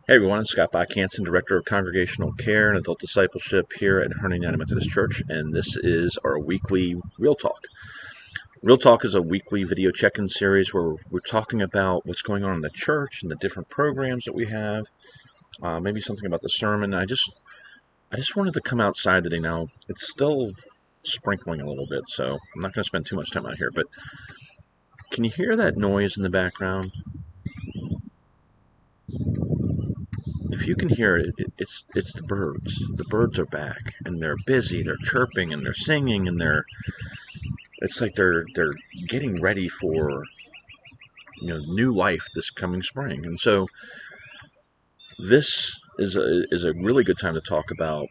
Hey everyone, it's Scott Bach-Hansen, Director of Congregational Care and Adult Discipleship here at Herndon United Methodist Church, and this is our weekly Real Talk. Real Talk is a weekly video check-in series where we're talking about what's going on in the church and the different programs that we have, maybe something about the sermon. I just wanted to come outside today. Now, it's still sprinkling a little bit, so I'm not going to spend too much time out here, but can you hear that noise in the background? If you can hear it, it's the birds. The birds are back, and they're busy. They're chirping and they're singing, and it's like they're getting ready for new life this coming spring. And so this is a really good time to talk about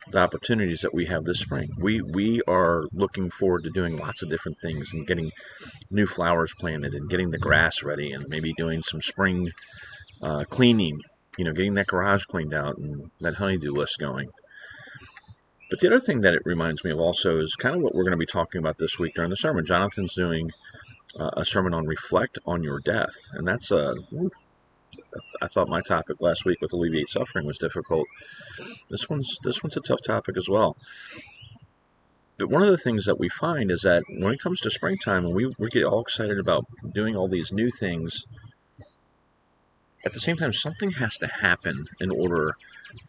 the opportunities that we have this spring. We are looking forward to doing lots of different things and getting new flowers planted and getting the grass ready and maybe doing some spring cleaning. Getting that garage cleaned out and that honeydew list going. But the other thing that it reminds me of also is kind of what we're going to be talking about this week during the sermon. Jonathan's doing a sermon on reflect on your death, and I thought my topic last week with alleviate suffering was difficult. This one's a tough topic as well. But one of the things that we find is that when it comes to springtime, and we get all excited about doing all these new things, at the same time, something has to happen in order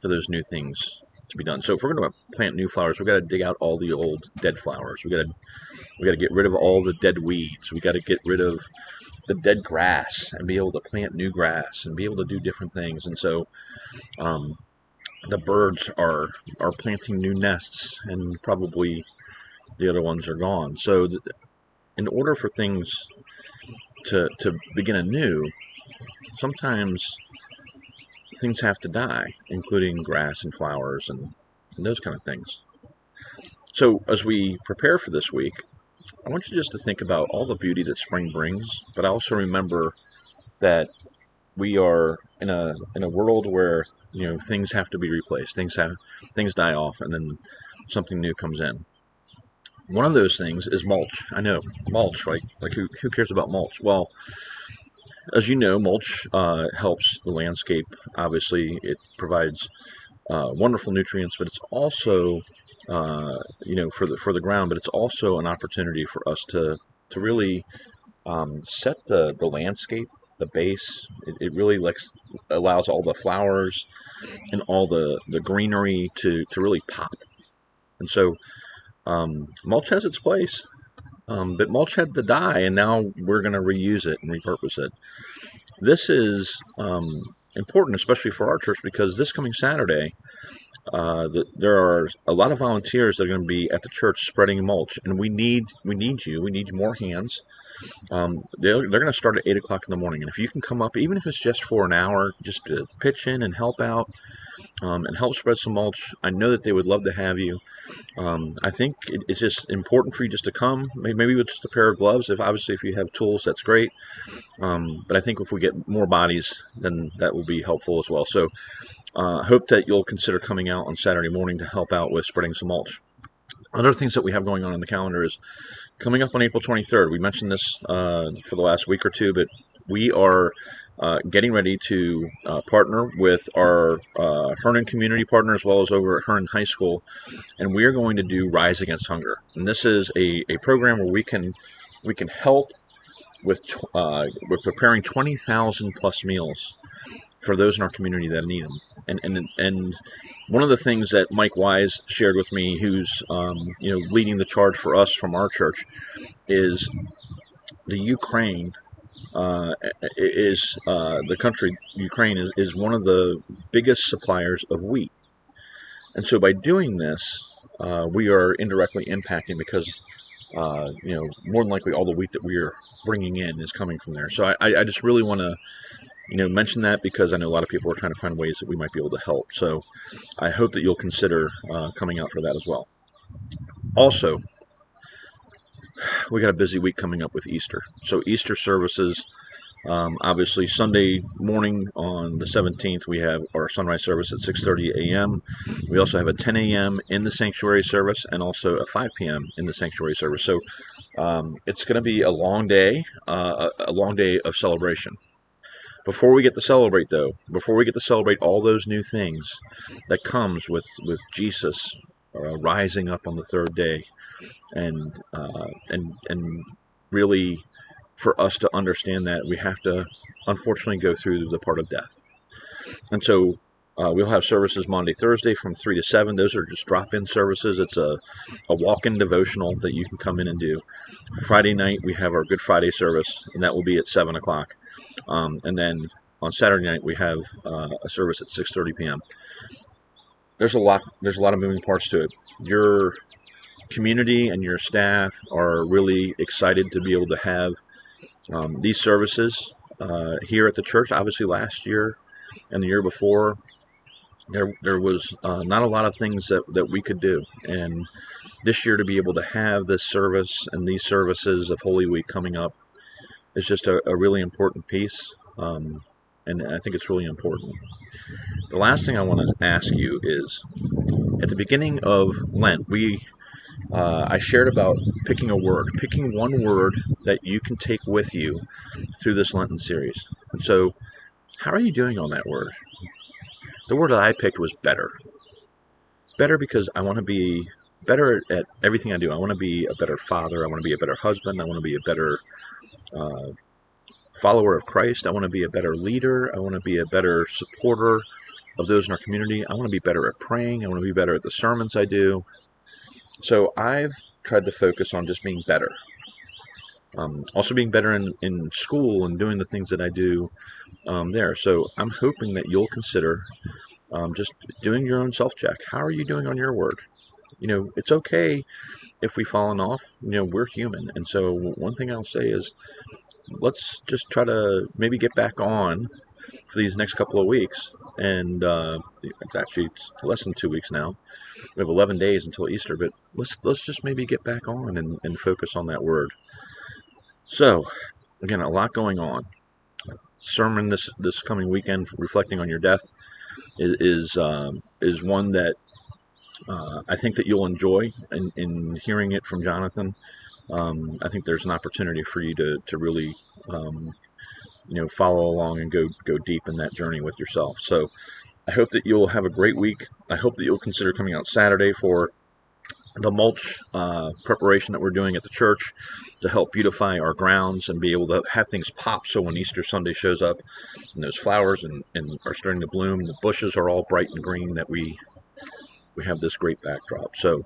for those new things to be done. So if we're going to plant new flowers, we've got to dig out all the old dead flowers. We got to get rid of all the dead weeds. We got to get rid of the dead grass and be able to plant new grass and be able to do different things. And so the birds are planting new nests, and probably the other ones are gone. So in order for things to begin anew, sometimes things have to die, including grass and flowers and those kind of things. So as we prepare for this week, I want you just to think about all the beauty that spring brings, but also remember that we are in a world where things have to be replaced, things die off, and then something new comes in. One of those things is mulch. I know, mulch, right? Like who cares about mulch? Well, as you know, mulch helps the landscape. Obviously, it provides wonderful nutrients, but it's also, for the ground. But it's also an opportunity for us to really set the landscape, the base. It really allows all the flowers and all the greenery to really pop. And so mulch has its place. But mulch had to die, and now we're going to reuse it and repurpose it. This is important, especially for our church, because this coming Saturday, there are a lot of volunteers that are going to be at the church spreading mulch, and we need you. We need more hands. They're going to start at 8 o'clock in the morning, and if you can come up, even if it's just for an hour, just to pitch in and help out and help spread some mulch, I know that they would love to have you. I think it's just important for you just to come, maybe with just a pair of gloves. If you have tools, that's great. But I think if we get more bodies, then that will be helpful as well. So hope that you'll consider coming out on Saturday morning to help out with spreading some mulch. Other things that we have going on the calendar is coming up on April 23rd. We mentioned this for the last week or two, but we are getting ready to partner with our Herndon community partner as well as over at Herndon High School, and we are going to do Rise Against Hunger. And this is a program where we can help with preparing 20,000 plus meals for those in our community that need them. And one of the things that Mike Wise shared with me, who's leading the charge for us from our church, is the Ukraine. The country Ukraine is one of the biggest suppliers of wheat, and so by doing this, we are indirectly impacting because more than likely all the wheat that we are bringing in is coming from there. So I just really want to mention that because I know a lot of people are trying to find ways that we might be able to help. So I hope that you'll consider coming out for that as well. Also, we got a busy week coming up with Easter. So Easter services, obviously Sunday morning on the 17th, we have our sunrise service at 6:30 a.m. We also have a 10 a.m. in the sanctuary service and also a 5 p.m. in the sanctuary service. So it's going to be a long day of celebration. Before we get to celebrate, though, before we get to celebrate all those new things that comes with Jesus rising up on the third day, and really, for us to understand that, we have to unfortunately go through the part of death. And so we'll have services Monday, Thursday from 3 to 7. Those are just drop-in services. It's a walk-in devotional that you can come in and do. Friday night, we have our Good Friday service, and that will be at 7 o'clock. And then on Saturday night, we have a service at 6:30 p.m. There's a lot of moving parts to it. Your community and your staff are really excited to be able to have these services here at the church. Obviously, last year and the year before, there was not a lot of things that we could do. And this year, to be able to have this service and these services of Holy Week coming up is just a really important piece. And I think it's really important. The last thing I want to ask you is, at the beginning of Lent, I shared about picking one word that you can take with you through this Lenten series. And so, how are you doing on that word? The word that I picked was better. Better because I want to be better at everything I do. I want to be a better father. I want to be a better husband. I want to be a better follower of Christ. I want to be a better leader. I want to be a better supporter of those in our community. I want to be better at praying. I want to be better at the sermons I do. So I've tried to focus on just being better. Also being better in school and doing the things that I do there. So I'm hoping that you'll consider just doing your own self-check. How are you doing on your word? It's okay if we've fallen off. We're human. And so one thing I'll say is, let's just try to maybe get back on for these next couple of weeks. And actually, it's less than 2 weeks now. We have 11 days until Easter, but let's just maybe get back on and focus on that word. So, again, a lot going on. Sermon this coming weekend, reflecting on your death, is one that I think that you'll enjoy. In hearing it from Jonathan, I think there's an opportunity for you to really follow along and go deep in that journey with yourself. So I hope that you'll have a great week. I hope that you'll consider coming out Saturday for the mulch preparation that we're doing at the church to help beautify our grounds and be able to have things pop. So when Easter Sunday shows up and those flowers and are starting to bloom, the bushes are all bright and green, that we have this great backdrop. So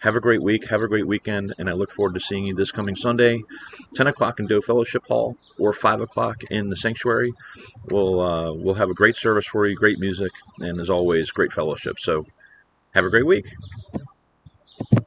have a great week, have a great weekend, and I look forward to seeing you this coming Sunday, 10 o'clock in Doe Fellowship Hall, or 5 o'clock in the sanctuary. We'll have a great service for you, great music, and as always, great fellowship. So have a great week.